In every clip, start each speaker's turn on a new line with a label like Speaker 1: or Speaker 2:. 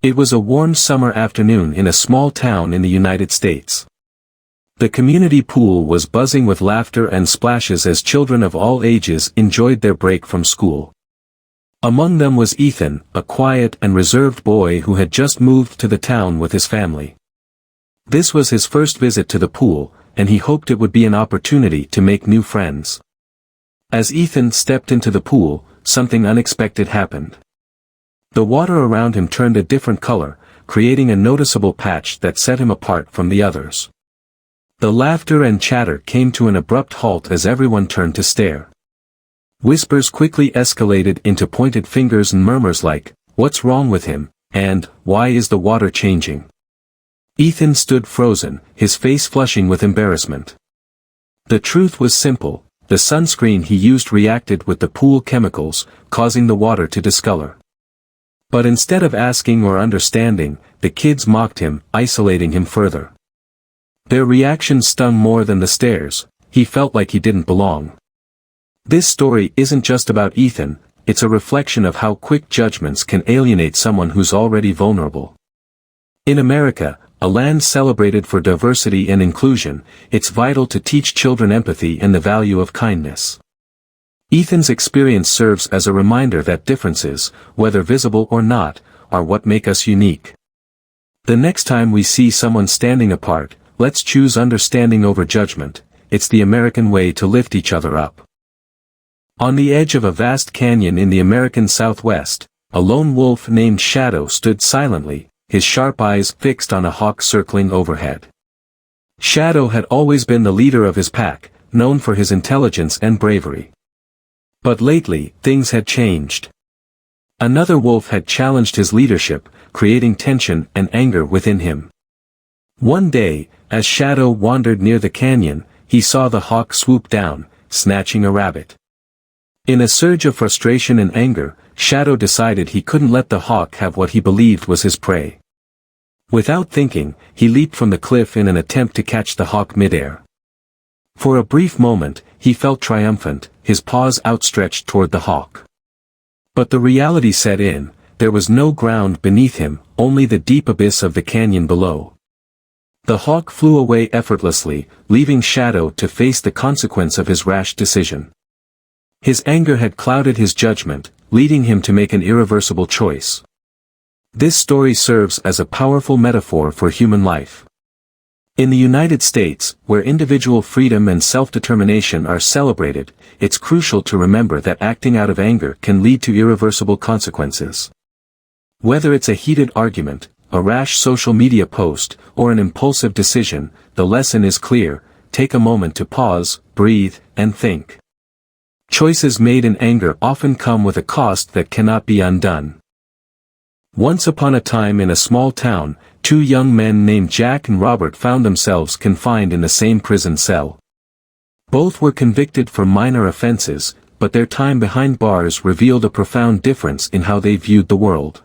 Speaker 1: It was a warm summer afternoon in a small town in the United States. The community pool was buzzing with laughter and splashes as children of all ages enjoyed their break from school. Among them was Ethan, a quiet and reserved boy who had just moved to the town with his family. This was his first visit to the pool, and he hoped it would be an opportunity to make new friends. As Ethan stepped into the pool, something unexpected happened. The water around him turned a different color, creating a noticeable patch that set him apart from the others. The laughter and chatter came to an abrupt halt as everyone turned to stare. Whispers quickly escalated into pointed fingers and murmurs like, "What's wrong with him?" and "Why is the water changing?" Ethan stood frozen, his face flushing with embarrassment. The truth was simple: the sunscreen he used reacted with the pool chemicals, causing the water to discolor. But instead of asking or understanding, the kids mocked him, isolating him further. Their reaction stung more than the stares. He felt like he didn't belong. This story isn't just about Ethan, it's a reflection of how quick judgments can alienate someone who's already vulnerable. In America, a land celebrated for diversity and inclusion, it's vital to teach children empathy and the value of kindness. Ethan's experience serves as a reminder that differences, whether visible or not, are what make us unique. The next time we see someone standing apart, let's choose understanding over judgment. It's the American way to lift each other up. On the edge of a vast canyon in the American Southwest, a lone wolf named Shadow stood silently, his sharp eyes fixed on a hawk circling overhead. Shadow had always been the leader of his pack, known for his intelligence and bravery. But lately, things had changed. Another wolf had challenged his leadership, creating tension and anger within him. One day, as Shadow wandered near the canyon, he saw the hawk swoop down, snatching a rabbit. In a surge of frustration and anger, Shadow decided he couldn't let the hawk have what he believed was his prey. Without thinking, he leaped from the cliff in an attempt to catch the hawk midair. For a brief moment, he felt triumphant, his paws outstretched toward the hawk. But the reality set in: there was no ground beneath him, only the deep abyss of the canyon below. The hawk flew away effortlessly, leaving Shadow to face the consequence of his rash decision. His anger had clouded his judgment, leading him to make an irreversible choice. This story serves as a powerful metaphor for human life. In the United States, where individual freedom and self-determination are celebrated, it's crucial to remember that acting out of anger can lead to irreversible consequences. Whether it's a heated argument, a rash social media post, or an impulsive decision, the lesson is clear: take a moment to pause, breathe, and think. Choices made in anger often come with a cost that cannot be undone. Once upon a time in a small town, two young men named Jack and Robert found themselves confined in the same prison cell. Both were convicted for minor offenses, but their time behind bars revealed a profound difference in how they viewed the world.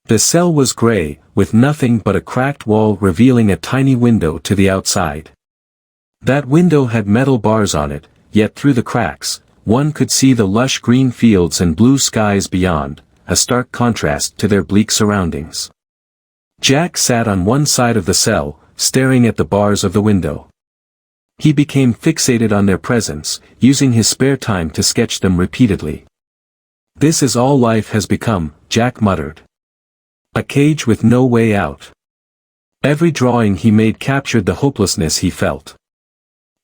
Speaker 1: The cell was gray, with nothing but a cracked wall revealing a tiny window to the outside. That window had metal bars on it, yet through the cracks, one could see the lush green fields and blue skies beyond, a stark contrast to their bleak surroundings. Jack sat on one side of the cell, staring at the bars of the window. He became fixated on their presence, using his spare time to sketch them repeatedly. "This is all life has become," Jack muttered. "A cage with no way out." Every drawing he made captured the hopelessness he felt.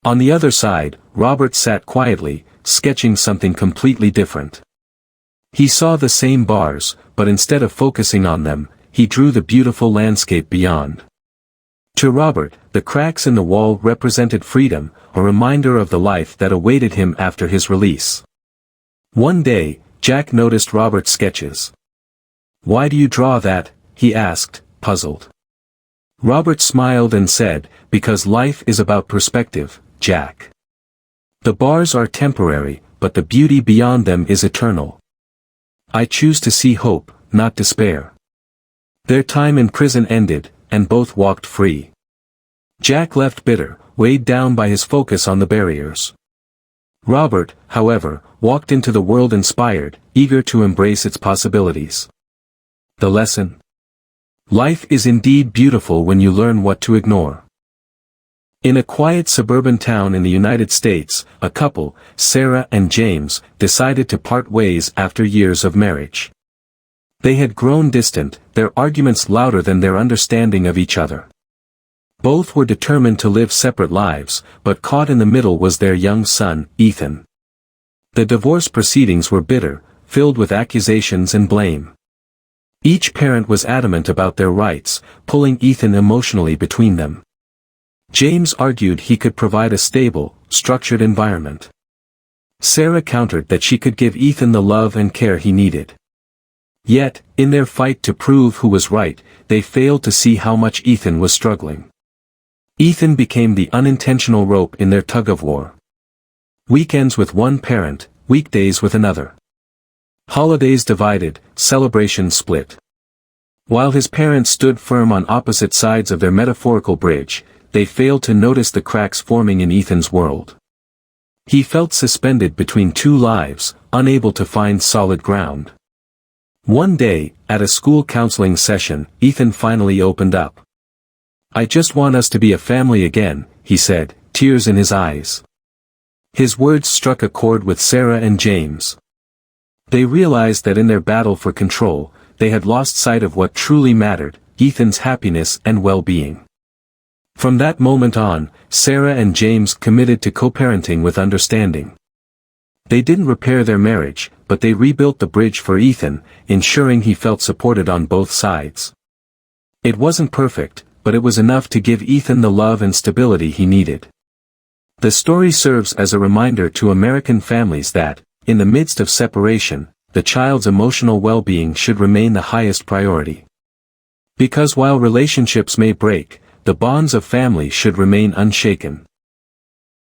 Speaker 1: On the other side, Robert sat quietly, sketching something completely different. He saw the same bars, but instead of focusing on them, he drew the beautiful landscape beyond. To Robert, the cracks in the wall represented freedom, a reminder of the life that awaited him after his release. One day, Jack noticed Robert's sketches. "Why do you draw that?" he asked, puzzled. Robert smiled and said, "Because life is about perspective, Jack. The bars are temporary, but the beauty beyond them is eternal. I choose to see hope, not despair." Their time in prison ended, and both walked free. Jack left bitter, weighed down by his focus on the barriers. Robert, however, walked into the world inspired, eager to embrace its possibilities. The lesson? Life is indeed beautiful when you learn what to ignore. In a quiet suburban town in the United States, a couple, Sarah and James, decided to part ways after years of marriage. They had grown distant, their arguments louder than their understanding of each other. Both were determined to live separate lives, but caught in the middle was their young son, Ethan. The divorce proceedings were bitter, filled with accusations and blame. Each parent was adamant about their rights, pulling Ethan emotionally between them. James argued he could provide a stable, structured environment. Sarah countered that she could give Ethan the love and care he needed. Yet, in their fight to prove who was right, they failed to see how much Ethan was struggling. Ethan became the unintentional rope in their tug-of-war. Weekends with one parent, weekdays with another. Holidays divided, celebrations split. While his parents stood firm on opposite sides of their metaphorical bridge, they failed to notice the cracks forming in Ethan's world. He felt suspended between two lives, unable to find solid ground. One day, at a school counseling session, Ethan finally opened up. "I just want us to be a family again," he said, tears in his eyes. His words struck a chord with Sarah and James. They realized that in their battle for control, they had lost sight of what truly mattered, Ethan's happiness and well-being. From that moment on, Sarah and James committed to co-parenting with understanding. They didn't repair their marriage, but they rebuilt the bridge for Ethan, ensuring he felt supported on both sides. It wasn't perfect, but it was enough to give Ethan the love and stability he needed. The story serves as a reminder to American families that, in the midst of separation, the child's emotional well-being should remain the highest priority. Because while relationships may break, the bonds of family should remain unshaken.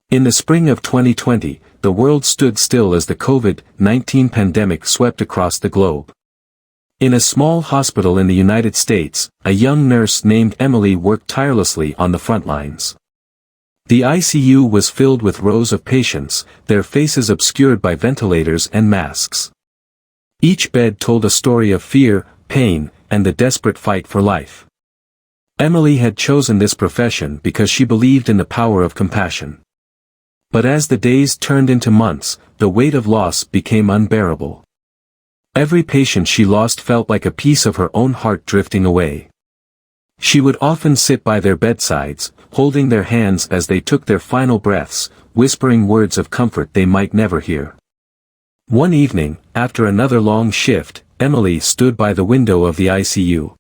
Speaker 1: In the spring of 2020, the world stood still as the COVID-19 pandemic swept across the globe. In a small hospital in the United States, a young nurse named Emily worked tirelessly on the front lines. The ICU was filled with rows of patients, their faces obscured by ventilators and masks. Each bed told a story of fear, pain, and the desperate fight for life. Emily had chosen this profession because she believed in the power of compassion. But as the days turned into months, the weight of loss became unbearable. Every patient she lost felt like a piece of her own heart drifting away. She would often sit by their bedsides, holding their hands as they took their final breaths, whispering words of comfort they might never hear. One evening, after another long shift, Emily stood by the window of the ICU.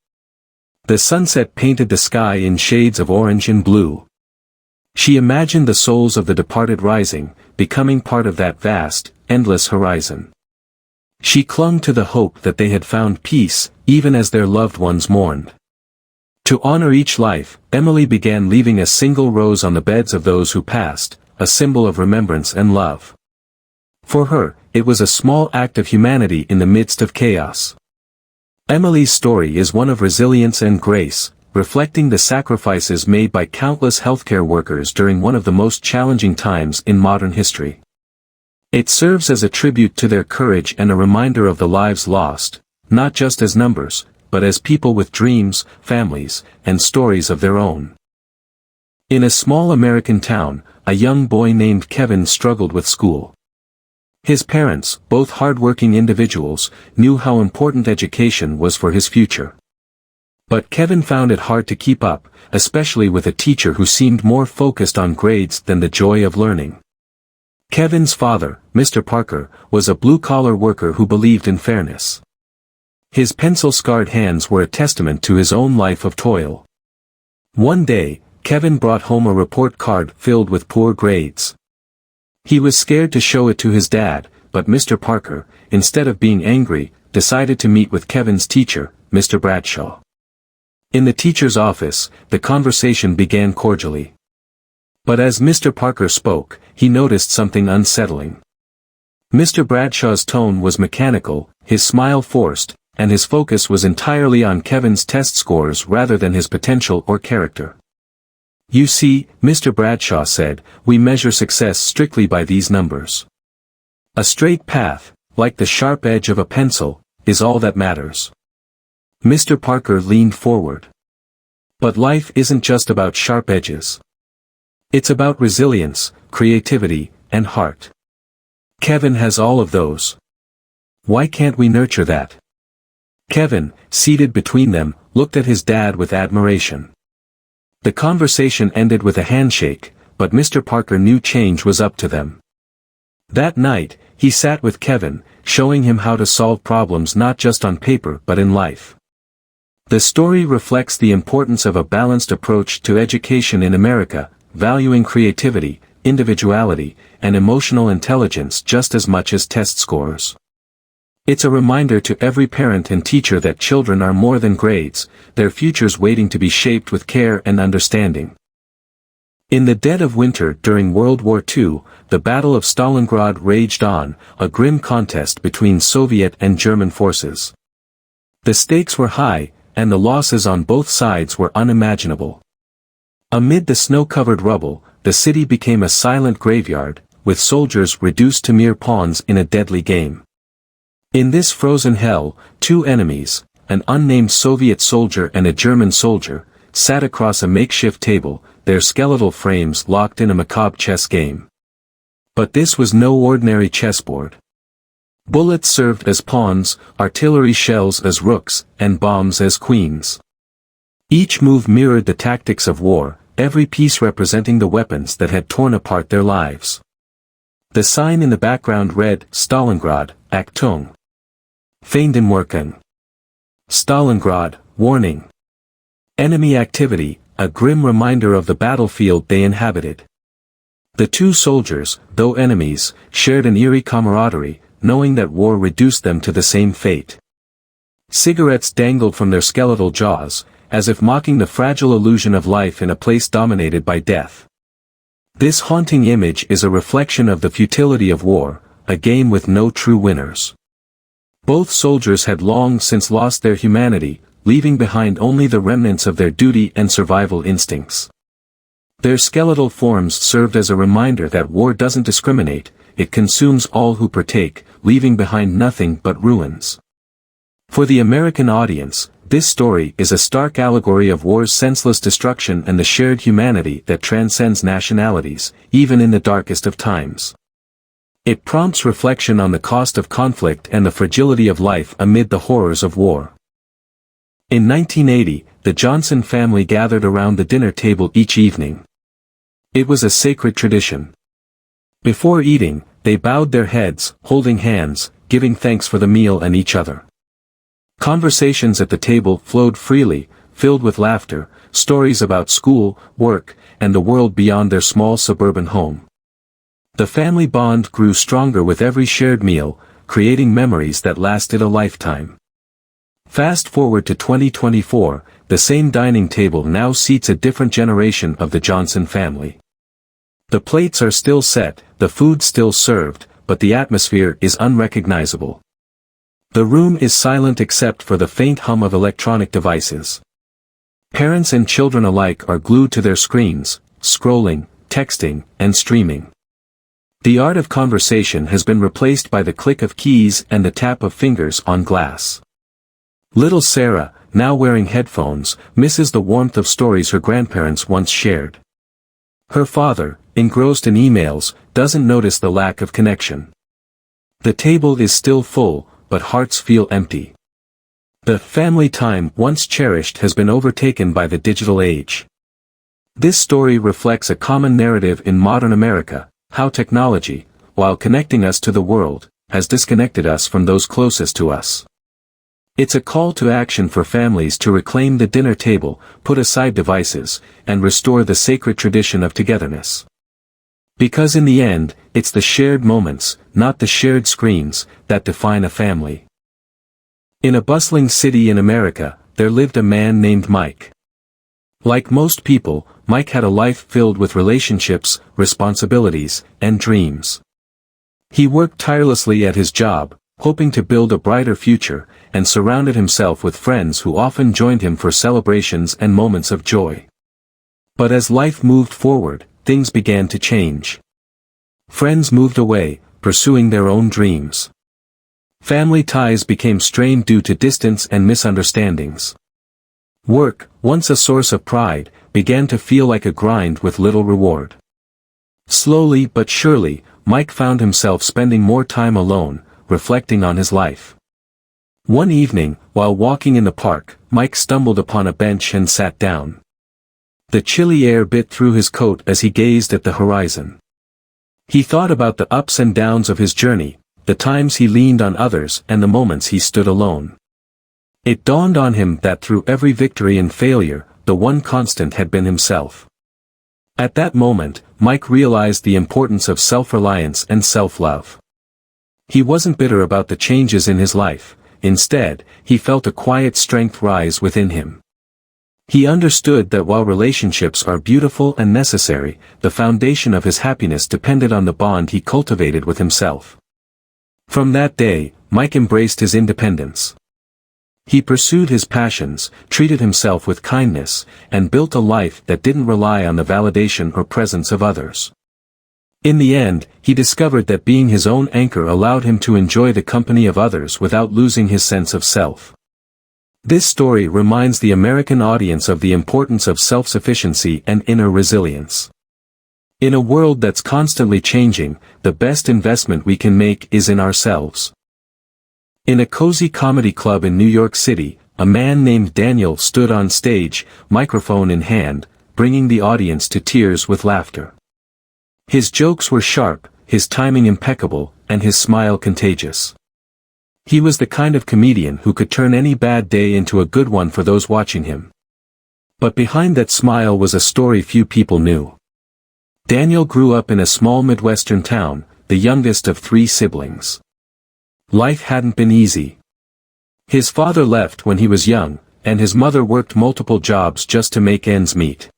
Speaker 1: The sunset painted the sky in shades of orange and blue. She imagined the souls of the departed rising, becoming part of that vast, endless horizon. She clung to the hope that they had found peace, even as their loved ones mourned. To honor each life, Emily began leaving a single rose on the beds of those who passed, a symbol of remembrance and love. For her, it was a small act of humanity in the midst of chaos. Emily's story is one of resilience and grace, reflecting the sacrifices made by countless healthcare workers during one of the most challenging times in modern history. It serves as a tribute to their courage and a reminder of the lives lost, not just as numbers, but as people with dreams, families, and stories of their own. In a small American town, a young boy named Kevin struggled with school. His parents, both hard-working individuals, knew how important education was for his future. But Kevin found it hard to keep up, especially with a teacher who seemed more focused on grades than the joy of learning. Kevin's father, Mr. Parker, was a blue-collar worker who believed in fairness. His pencil-scarred hands were a testament to his own life of toil. One day, Kevin brought home a report card filled with poor grades. He was scared to show it to his dad, but Mr. Parker, instead of being angry, decided to meet with Kevin's teacher, Mr. Bradshaw. In the teacher's office, the conversation began cordially. But as Mr. Parker spoke, he noticed something unsettling. Mr. Bradshaw's tone was mechanical, his smile forced, and his focus was entirely on Kevin's test scores rather than his potential or character. "You see," Mr. Bradshaw said, "we measure success strictly by these numbers. A straight path, like the sharp edge of a pencil, is all that matters." Mr. Parker leaned forward. But life isn't just about sharp edges. It's about resilience, creativity, and heart. Kevin has all of those. Why can't we nurture that? Kevin, seated between them, looked at his dad with admiration. The conversation ended with a handshake, but Mr. Parker knew change was up to them. That night, he sat with Kevin, showing him how to solve problems not just on paper but in life. The story reflects the importance of a balanced approach to education in America, valuing creativity, individuality, and emotional intelligence just as much as test scores. It's a reminder to every parent and teacher that children are more than grades, their futures waiting to be shaped with care and understanding. In the dead of winter during World War II, the Battle of Stalingrad raged on, a grim contest between Soviet and German forces. The stakes were high, and the losses on both sides were unimaginable. Amid the snow-covered rubble, the city became a silent graveyard, with soldiers reduced to mere pawns in a deadly game. In this frozen hell, two enemies, an unnamed Soviet soldier and a German soldier, sat across a makeshift table, their skeletal frames locked in a macabre chess game. But this was no ordinary chessboard. Bullets served as pawns, artillery shells as rooks, and bombs as queens. Each move mirrored the tactics of war, every piece representing the weapons that had torn apart their lives. The sign in the background read, Stalingrad, Achtung. Feindenwerken. Stalingrad, warning. Enemy activity, a grim reminder of the battlefield they inhabited. The two soldiers, though enemies, shared an eerie camaraderie, knowing that war reduced them to the same fate. Cigarettes dangled from their skeletal jaws, as if mocking the fragile illusion of life in a place dominated by death. This haunting image is a reflection of the futility of war, a game with no true winners. Both soldiers had long since lost their humanity, leaving behind only the remnants of their duty and survival instincts. Their skeletal forms served as a reminder that war doesn't discriminate, it consumes all who partake, leaving behind nothing but ruins. For the American audience, this story is a stark allegory of war's senseless destruction and the shared humanity that transcends nationalities, even in the darkest of times. It prompts reflection on the cost of conflict and the fragility of life amid the horrors of war. In 1980, the Johnson family gathered around the dinner table each evening. It was a sacred tradition. Before eating, they bowed their heads, holding hands, giving thanks for the meal and each other. Conversations at the table flowed freely, filled with laughter, stories about school, work, and the world beyond their small suburban home. The family bond grew stronger with every shared meal, creating memories that lasted a lifetime. Fast forward to 2024, the same dining table now seats a different generation of the Johnson family. The plates are still set, the food still served, but the atmosphere is unrecognizable. The room is silent except for the faint hum of electronic devices. Parents and children alike are glued to their screens, scrolling, texting, and streaming. The art of conversation has been replaced by the click of keys and the tap of fingers on glass. Little Sarah, now wearing headphones, misses the warmth of stories her grandparents once shared. Her father, engrossed in emails, doesn't notice the lack of connection. The table is still full, but hearts feel empty. The family time once cherished has been overtaken by the digital age. This story reflects a common narrative in modern America, how technology, while connecting us to the world, has disconnected us from those closest to us. It's a call to action for families to reclaim the dinner table, put aside devices, and restore the sacred tradition of togetherness. Because in the end, it's the shared moments, not the shared screens, that define a family. In a bustling city in America, there lived a man named Mike. Like most people, Mike had a life filled with relationships, responsibilities, and dreams. He worked tirelessly at his job, hoping to build a brighter future, and surrounded himself with friends who often joined him for celebrations and moments of joy. But as life moved forward, things began to change. Friends moved away, pursuing their own dreams. Family ties became strained due to distance and misunderstandings. Work, once a source of pride, began to feel like a grind with little reward. Slowly but surely, Mike found himself spending more time alone, reflecting on his life. One evening, while walking in the park, Mike stumbled upon a bench and sat down. The chilly air bit through his coat as he gazed at the horizon. He thought about the ups and downs of his journey, the times he leaned on others and the moments he stood alone. It dawned on him that through every victory and failure, the one constant had been himself. At that moment, Mike realized the importance of self-reliance and self-love. He wasn't bitter about the changes in his life, instead, he felt a quiet strength rise within him. He understood that while relationships are beautiful and necessary, the foundation of his happiness depended on the bond he cultivated with himself. From that day, Mike embraced his independence. He pursued his passions, treated himself with kindness, and built a life that didn't rely on the validation or presence of others. In the end, he discovered that being his own anchor allowed him to enjoy the company of others without losing his sense of self. This story reminds the American audience of the importance of self-sufficiency and inner resilience. In a world that's constantly changing, the best investment we can make is in ourselves. In a cozy comedy club in New York City, a man named Daniel stood on stage, microphone in hand, bringing the audience to tears with laughter. His jokes were sharp, his timing impeccable, and his smile contagious. He was the kind of comedian who could turn any bad day into a good one for those watching him. But behind that smile was a story few people knew. Daniel grew up in a small Midwestern town, the youngest of 3 siblings. Life hadn't been easy. His father left when he was young, and his mother worked multiple jobs just to make ends meet.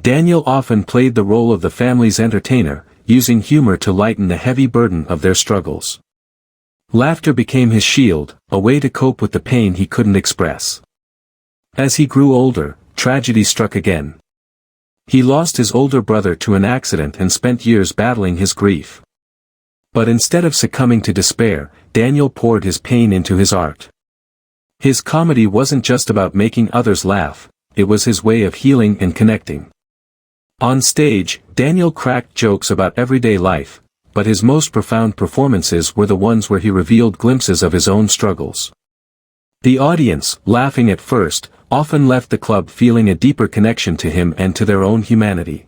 Speaker 1: Daniel often played the role of the family's entertainer, using humor to lighten the heavy burden of their struggles. Laughter became his shield, a way to cope with the pain he couldn't express. As he grew older, tragedy struck again. He lost his older brother to an accident and spent years battling his grief. But instead of succumbing to despair, Daniel poured his pain into his art. His comedy wasn't just about making others laugh, it was his way of healing and connecting. On stage, Daniel cracked jokes about everyday life, but his most profound performances were the ones where he revealed glimpses of his own struggles. The audience, laughing at first, often left the club feeling a deeper connection to him and to their own humanity.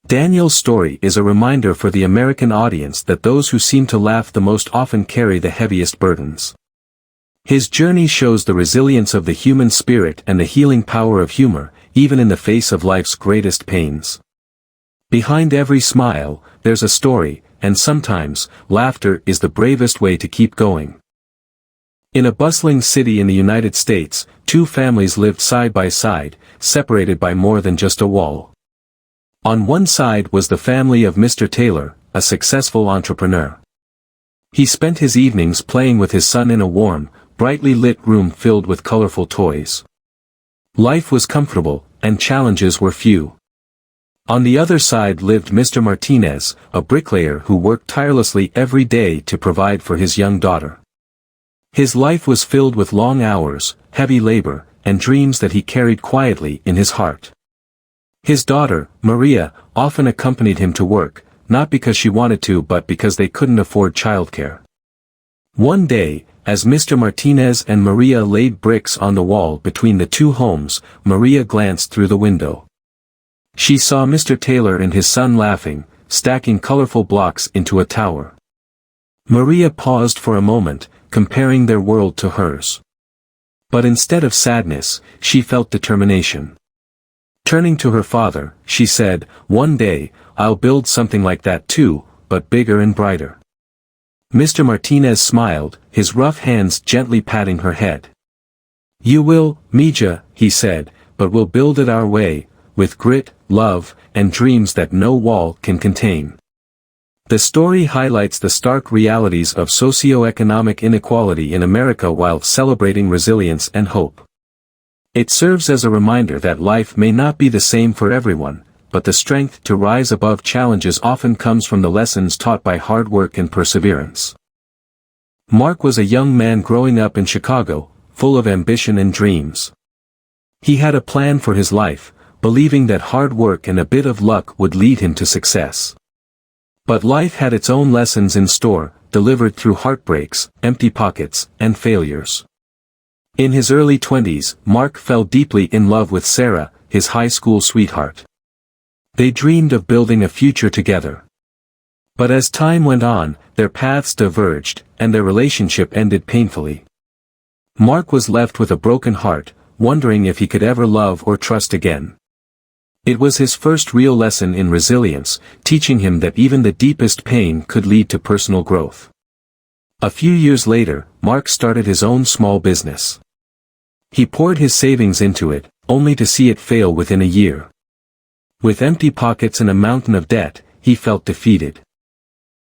Speaker 1: Daniel's story is a reminder for the American audience that those who seem to laugh the most often carry the heaviest burdens. His journey shows the resilience of the human spirit and the healing power of humor, even in the face of life's greatest pains. Behind every smile, there's a story, and sometimes, laughter is the bravest way to keep going. In a bustling city in the United States, 2 families lived side by side, separated by more than just a wall. On one side was the family of Mr. Taylor, a successful entrepreneur. He spent his evenings playing with his son in a warm, brightly lit room filled with colorful toys. Life was comfortable, and challenges were few. On the other side lived Mr. Martinez, a bricklayer who worked tirelessly every day to provide for his young daughter. His life was filled with long hours, heavy labor, and dreams that he carried quietly in his heart. His daughter, Maria, often accompanied him to work, not because she wanted to but because they couldn't afford childcare. One day, as Mr. Martinez and Maria laid bricks on the wall between the 2 homes, Maria glanced through the window. She saw Mr. Taylor and his son laughing, stacking colorful blocks into a tower. Maria paused for a moment, comparing their world to hers. But instead of sadness, she felt determination. Turning to her father, she said, "One day, I'll build something like that too, but bigger and brighter." Mr. Martinez smiled, his rough hands gently patting her head. "You will, Mija," he said, "but we'll build it our way, with grit, love, and dreams that no wall can contain." The story highlights the stark realities of socio-economic inequality in America while celebrating resilience and hope. It serves as a reminder that life may not be the same for everyone, but the strength to rise above challenges often comes from the lessons taught by hard work and perseverance. Mark was a young man growing up in Chicago, full of ambition and dreams. He had a plan for his life, believing that hard work and a bit of luck would lead him to success. But life had its own lessons in store, delivered through heartbreaks, empty pockets, and failures. In his early 20s, Mark fell deeply in love with Sarah, his high school sweetheart. They dreamed of building a future together. But as time went on, their paths diverged, and their relationship ended painfully. Mark was left with a broken heart, wondering if he could ever love or trust again. It was his first real lesson in resilience, teaching him that even the deepest pain could lead to personal growth. A few years later, Mark started his own small business. He poured his savings into it, only to see it fail within a year. With empty pockets and a mountain of debt, he felt defeated.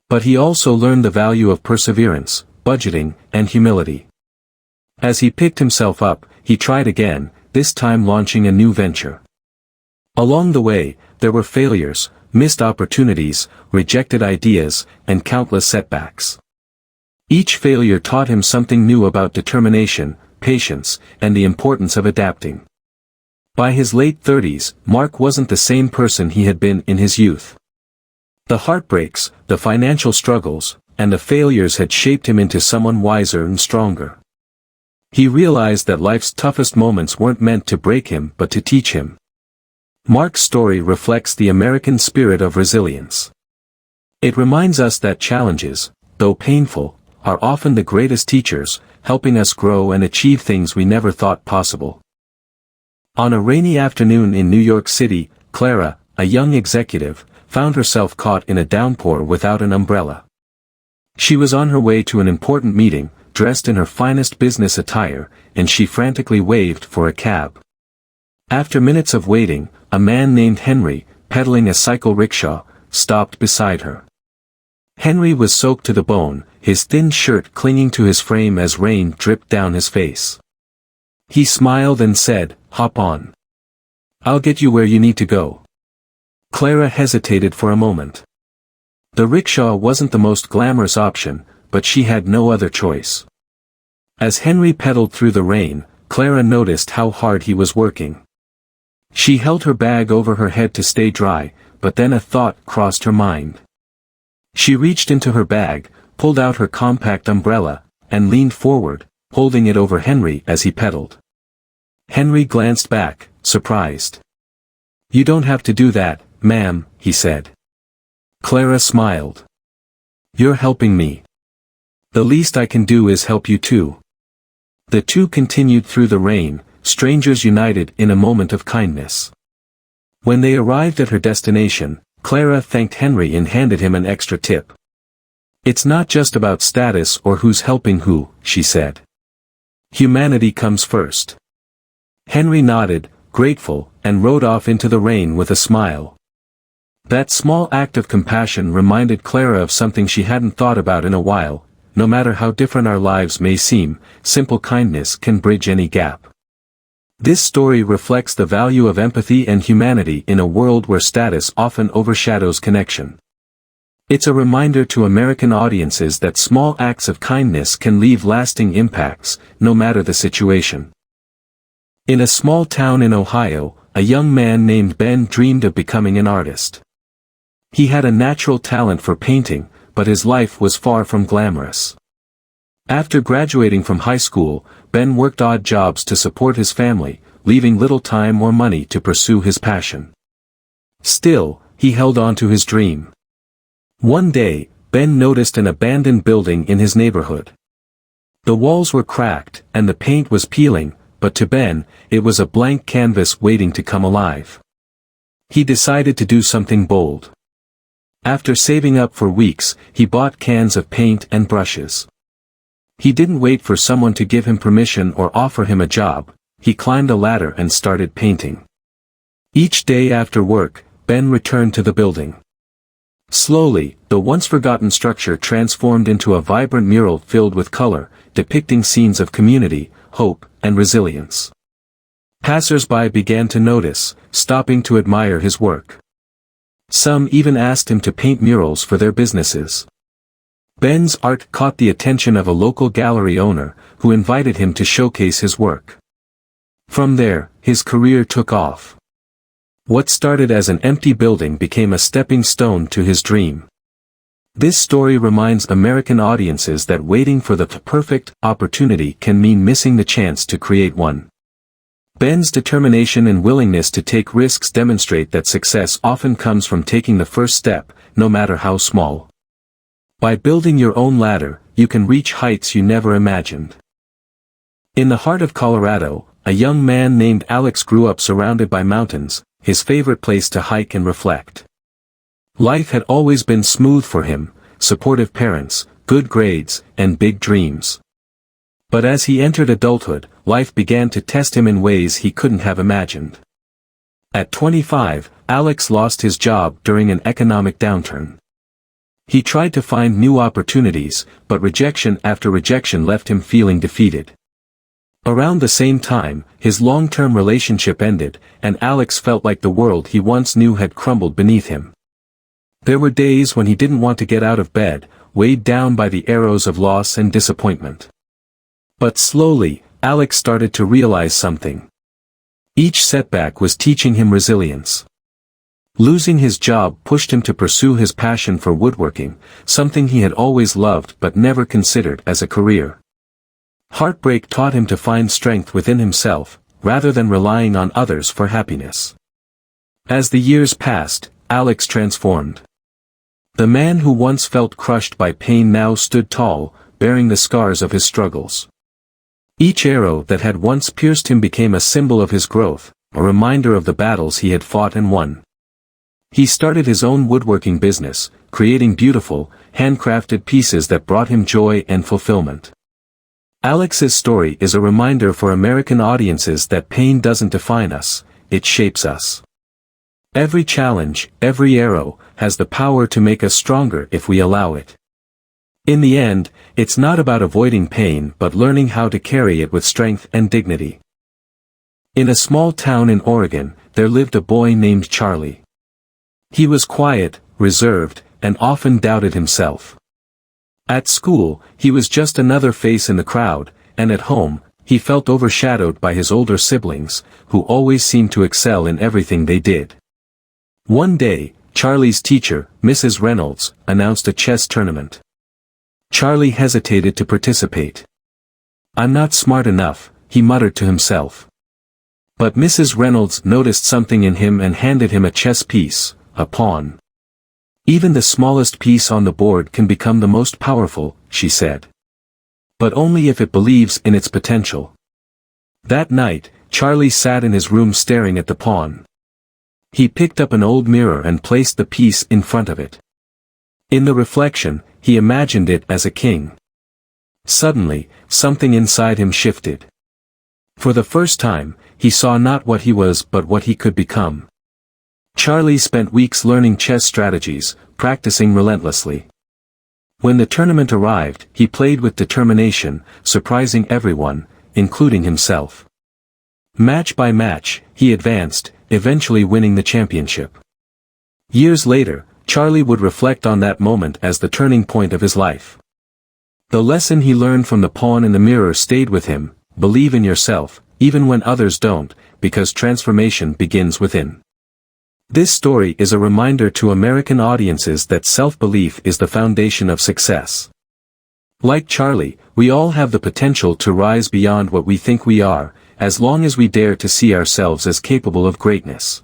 Speaker 1: But he also learned the value of perseverance, budgeting, and humility. As he picked himself up, he tried again, this time launching a new venture. Along the way, there were failures, missed opportunities, rejected ideas, and countless setbacks. Each failure taught him something new about determination, patience, and the importance of adapting. By his late 30s, Mark wasn't the same person he had been in his youth. The heartbreaks, the financial struggles, and the failures had shaped him into someone wiser and stronger. He realized that life's toughest moments weren't meant to break him but to teach him. Mark's story reflects the American spirit of resilience. It reminds us that challenges, though painful, are often the greatest teachers, helping us grow and achieve things we never thought possible. On a rainy afternoon in New York City, Clara, a young executive, found herself caught in a downpour without an umbrella. She was on her way to an important meeting, dressed in her finest business attire, and she frantically waved for a cab. After minutes of waiting, a man named Henry, pedaling a cycle rickshaw, stopped beside her. Henry was soaked to the bone, his thin shirt clinging to his frame as rain dripped down his face. He smiled and said, "Hop on. I'll get you where you need to go." Clara hesitated for a moment. The rickshaw wasn't the most glamorous option, but she had no other choice. As Henry pedaled through the rain, Clara noticed how hard he was working. She held her bag over her head to stay dry, but then a thought crossed her mind. She reached into her bag, pulled out her compact umbrella, and leaned forward, holding it over Henry as he pedaled. Henry glanced back, surprised. "You don't have to do that, ma'am," he said. Clara smiled. "You're helping me. The least I can do is help you too." The two continued through the rain, strangers united in a moment of kindness. When they arrived at her destination, Clara thanked Henry and handed him an extra tip. "It's not just about status or who's helping who," she said. "Humanity comes first." Henry nodded, grateful, and rode off into the rain with a smile. That small act of compassion reminded Clara of something she hadn't thought about in a while. No matter how different our lives may seem, simple kindness can bridge any gap. This story reflects the value of empathy and humanity in a world where status often overshadows connection. It's a reminder to American audiences that small acts of kindness can leave lasting impacts, no matter the situation. In a small town in Ohio, a young man named Ben dreamed of becoming an artist. He had a natural talent for painting, but his life was far from glamorous. After graduating from high school, Ben worked odd jobs to support his family, leaving little time or money to pursue his passion. Still, he held on to his dream. One day, Ben noticed an abandoned building in his neighborhood. The walls were cracked, and the paint was peeling, but to Ben, it was a blank canvas waiting to come alive. He decided to do something bold. After saving up for weeks, he bought cans of paint and brushes. He didn't wait for someone to give him permission or offer him a job. He climbed a ladder and started painting. Each day after work, Ben returned to the building. Slowly, the once-forgotten structure transformed into a vibrant mural filled with color, depicting scenes of community, hope, and resilience. Passers-by began to notice, stopping to admire his work. Some even asked him to paint murals for their businesses. Ben's art caught the attention of a local gallery owner, who invited him to showcase his work. From there, his career took off. What started as an empty building became a stepping stone to his dream. This story reminds American audiences that waiting for the perfect opportunity can mean missing the chance to create one. Ben's determination and willingness to take risks demonstrate that success often comes from taking the first step, no matter how small. By building your own ladder, you can reach heights you never imagined. In the heart of Colorado, a young man named Alex grew up surrounded by mountains, his favorite place to hike and reflect. Life had always been smooth for him, supportive parents, good grades, and big dreams. But as he entered adulthood, life began to test him in ways he couldn't have imagined. At 25, Alex lost his job during an economic downturn. He tried to find new opportunities, but rejection after rejection left him feeling defeated. Around the same time, his long-term relationship ended, and Alex felt like the world he once knew had crumbled beneath him. There were days when he didn't want to get out of bed, weighed down by the arrows of loss and disappointment. But slowly, Alex started to realize something. Each setback was teaching him resilience. Losing his job pushed him to pursue his passion for woodworking, something he had always loved but never considered as a career. Heartbreak taught him to find strength within himself, rather than relying on others for happiness. As the years passed, Alex transformed. The man who once felt crushed by pain now stood tall, bearing the scars of his struggles. Each arrow that had once pierced him became a symbol of his growth, a reminder of the battles he had fought and won. He started his own woodworking business, creating beautiful, handcrafted pieces that brought him joy and fulfillment. Alex's story is a reminder for American audiences that pain doesn't define us, it shapes us. Every challenge, every arrow, has the power to make us stronger if we allow it. In the end, it's not about avoiding pain but learning how to carry it with strength and dignity. In a small town in Oregon, there lived a boy named Charlie. He was quiet, reserved, and often doubted himself. At school, he was just another face in the crowd, and at home, he felt overshadowed by his older siblings, who always seemed to excel in everything they did. One day, Charlie's teacher, Mrs. Reynolds, announced a chess tournament. Charlie hesitated to participate. "I'm not smart enough," he muttered to himself. But Mrs. Reynolds noticed something in him and handed him a chess piece, a pawn. "Even the smallest piece on the board can become the most powerful," she said. "But only if it believes in its potential." That night, Charlie sat in his room staring at the pawn. He picked up an old mirror and placed the piece in front of it. In the reflection, he imagined it as a king. Suddenly, something inside him shifted. For the first time, he saw not what he was but what he could become. Charlie spent weeks learning chess strategies, practicing relentlessly. When the tournament arrived, he played with determination, surprising everyone, including himself. Match by match, he advanced, eventually winning the championship. Years later, Charlie would reflect on that moment as the turning point of his life. The lesson he learned from the pawn in the mirror stayed with him: believe in yourself, even when others don't, because transformation begins within. This story is a reminder to American audiences that self-belief is the foundation of success. Like Charlie, we all have the potential to rise beyond what we think we are, as long as we dare to see ourselves as capable of greatness.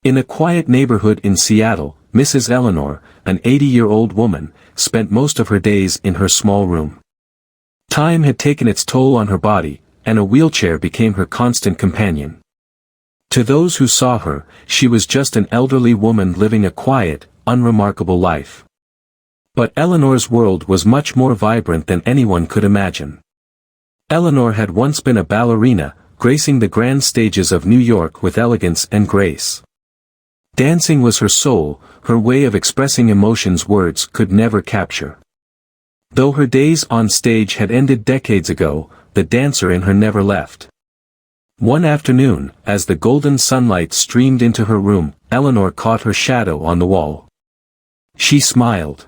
Speaker 1: In a quiet neighborhood in Seattle, Mrs. Eleanor, an 80-year-old woman, spent most of her days in her small room. Time had taken its toll on her body, and a wheelchair became her constant companion. To those who saw her, she was just an elderly woman living a quiet, unremarkable life. But Eleanor's world was much more vibrant than anyone could imagine. Eleanor had once been a ballerina, gracing the grand stages of New York with elegance and grace. Dancing was her soul, her way of expressing emotions words could never capture. Though her days on stage had ended decades ago, the dancer in her never left. One afternoon, as the golden sunlight streamed into her room, Eleanor caught her shadow on the wall. She smiled.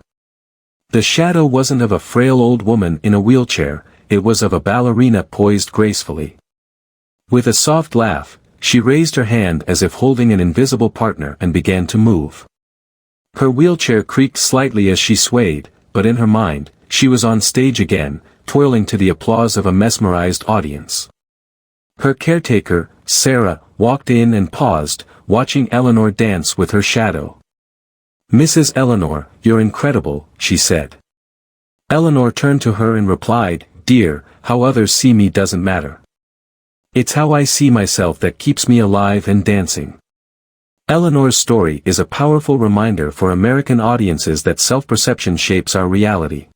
Speaker 1: The shadow wasn't of a frail old woman in a wheelchair, it was of a ballerina poised gracefully. With a soft laugh, she raised her hand as if holding an invisible partner and began to move. Her wheelchair creaked slightly as she swayed, but in her mind, she was on stage again, twirling to the applause of a mesmerized audience. Her caretaker, Sarah, walked in and paused, watching Eleanor dance with her shadow. "Mrs. Eleanor, you're incredible," she said. Eleanor turned to her and replied, "Dear, how others see me doesn't matter. It's how I see myself that keeps me alive and dancing." Eleanor's story is a powerful reminder for American audiences that self-perception shapes our reality.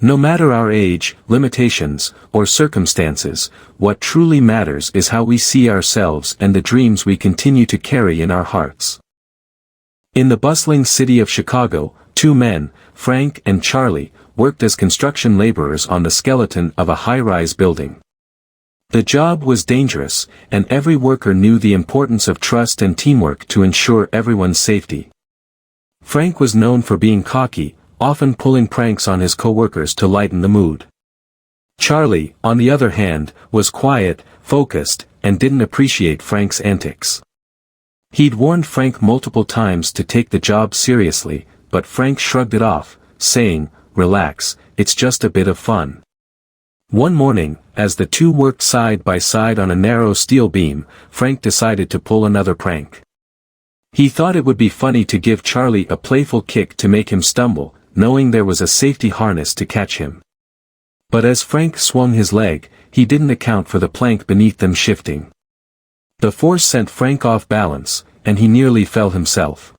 Speaker 1: No matter our age, limitations, or circumstances, what truly matters is how we see ourselves and the dreams we continue to carry in our hearts. In the bustling city of Chicago, two men, Frank and Charlie, worked as construction laborers on the skeleton of a high-rise building. The job was dangerous, and every worker knew the importance of trust and teamwork to ensure everyone's safety. Frank was known for being cocky, often pulling pranks on his coworkers to lighten the mood. Charlie, on the other hand, was quiet, focused, and didn't appreciate Frank's antics. He'd warned Frank multiple times to take the job seriously, but Frank shrugged it off, saying, "Relax, it's just a bit of fun." One morning, as the two worked side by side on a narrow steel beam, Frank decided to pull another prank. He thought it would be funny to give Charlie a playful kick to make him stumble, knowing there was a safety harness to catch him. But as Frank swung his leg, he didn't account for the plank beneath them shifting. The force sent Frank off balance, and he nearly fell himself.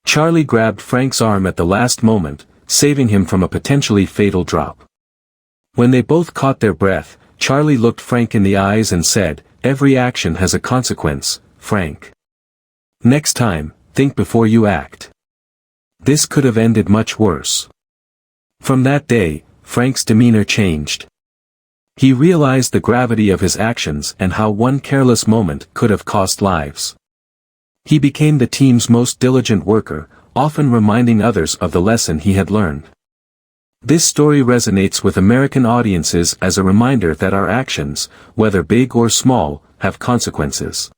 Speaker 1: Charlie grabbed Frank's arm at the last moment, saving him from a potentially fatal drop. When they both caught their breath, Charlie looked Frank in the eyes and said, "Every action has a consequence, Frank. Next time, think before you act." This could have ended much worse. From that day, Frank's demeanor changed. He realized the gravity of his actions and how one careless moment could have cost lives. He became the team's most diligent worker, often reminding others of the lesson he had learned. This story resonates with American audiences as a reminder that our actions, whether big or small, have consequences.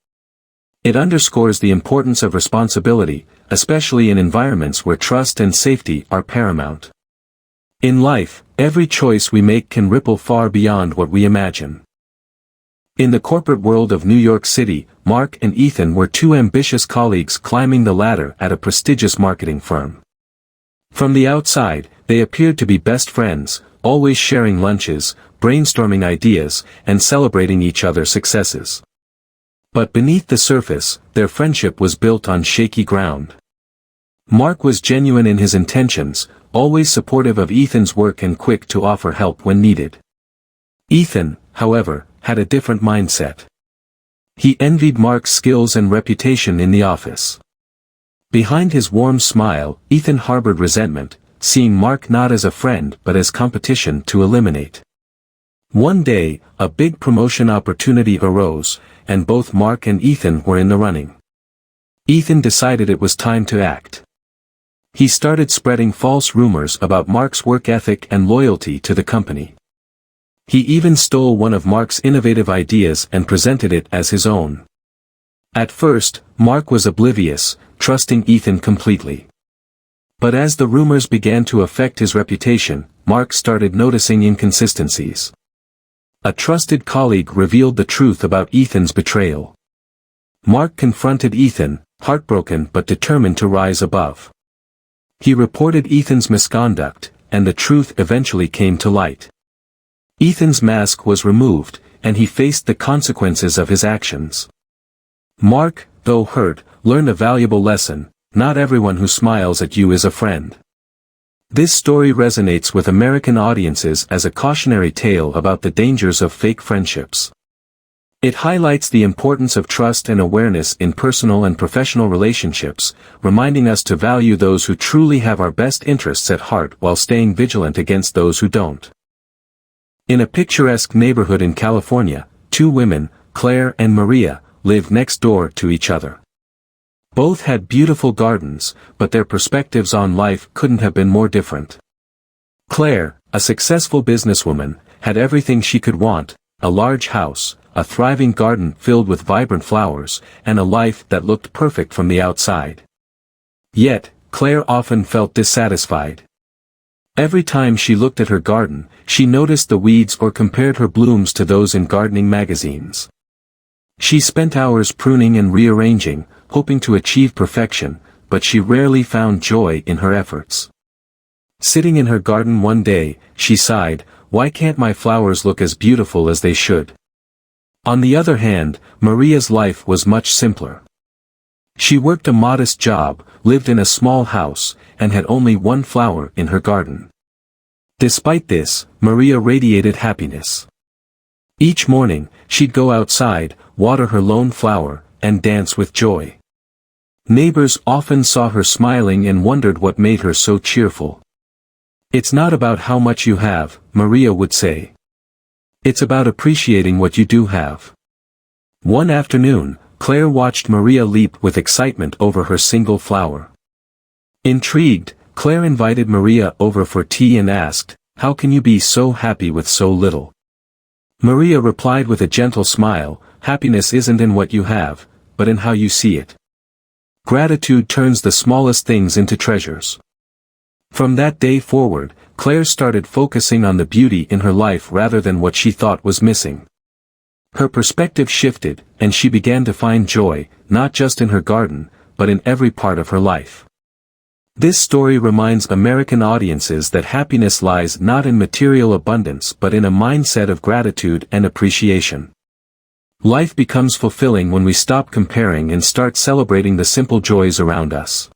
Speaker 1: It underscores the importance of responsibility, especially in environments where trust and safety are paramount. In life, every choice we make can ripple far beyond what we imagine. In the corporate world of New York City, Mark and Ethan were two ambitious colleagues climbing the ladder at a prestigious marketing firm. From the outside, they appeared to be best friends, always sharing lunches, brainstorming ideas, and celebrating each other's successes. But beneath the surface, their friendship was built on shaky ground. Mark was genuine in his intentions, always supportive of Ethan's work and quick to offer help when needed. Ethan, however, had a different mindset. He envied Mark's skills and reputation in the office. Behind his warm smile, Ethan harbored resentment, seeing Mark not as a friend but as competition to eliminate. One day, a big promotion opportunity arose, and both Mark and Ethan were in the running. Ethan decided it was time to act. He started spreading false rumors about Mark's work ethic and loyalty to the company. He even stole one of Mark's innovative ideas and presented it as his own. At first, Mark was oblivious, trusting Ethan completely. But as the rumors began to affect his reputation, Mark started noticing inconsistencies. A trusted colleague revealed the truth about Ethan's betrayal. Mark confronted Ethan, heartbroken but determined to rise above. He reported Ethan's misconduct, and the truth eventually came to light. Ethan's mask was removed, and he faced the consequences of his actions. Mark, though hurt, learned a valuable lesson: not everyone who smiles at you is a friend. This story resonates with American audiences as a cautionary tale about the dangers of fake friendships. It highlights the importance of trust and awareness in personal and professional relationships, reminding us to value those who truly have our best interests at heart while staying vigilant against those who don't. In a picturesque neighborhood in California, two women, Claire and Maria, lived next door to each other. Both had beautiful gardens, but their perspectives on life couldn't have been more different. Claire, a successful businesswoman, had everything she could want: a large house, a thriving garden filled with vibrant flowers, and a life that looked perfect from the outside. Yet, Claire often felt dissatisfied. Every time she looked at her garden, she noticed the weeds or compared her blooms to those in gardening magazines. She spent hours pruning and rearranging, hoping to achieve perfection, but she rarely found joy in her efforts. Sitting in her garden one day, she sighed, "Why can't my flowers look as beautiful as they should?" On the other hand, Maria's life was much simpler. She worked a modest job, lived in a small house, and had only one flower in her garden. Despite this, Maria radiated happiness. Each morning, she'd go outside, water her lone flower, and dance with joy. Neighbors often saw her smiling and wondered what made her so cheerful. "It's not about how much you have," Maria would say. "It's about appreciating what you do have." One afternoon, Claire watched Maria leap with excitement over her single flower. Intrigued, Claire invited Maria over for tea and asked, "How can you be so happy with so little?" Maria replied with a gentle smile, "Happiness isn't in what you have, but in how you see it. Gratitude turns the smallest things into treasures." From that day forward, Claire started focusing on the beauty in her life rather than what she thought was missing. Her perspective shifted, and she began to find joy, not just in her garden, but in every part of her life. This story reminds American audiences that happiness lies not in material abundance but in a mindset of gratitude and appreciation. Life becomes fulfilling when we stop comparing and start celebrating the simple joys around us.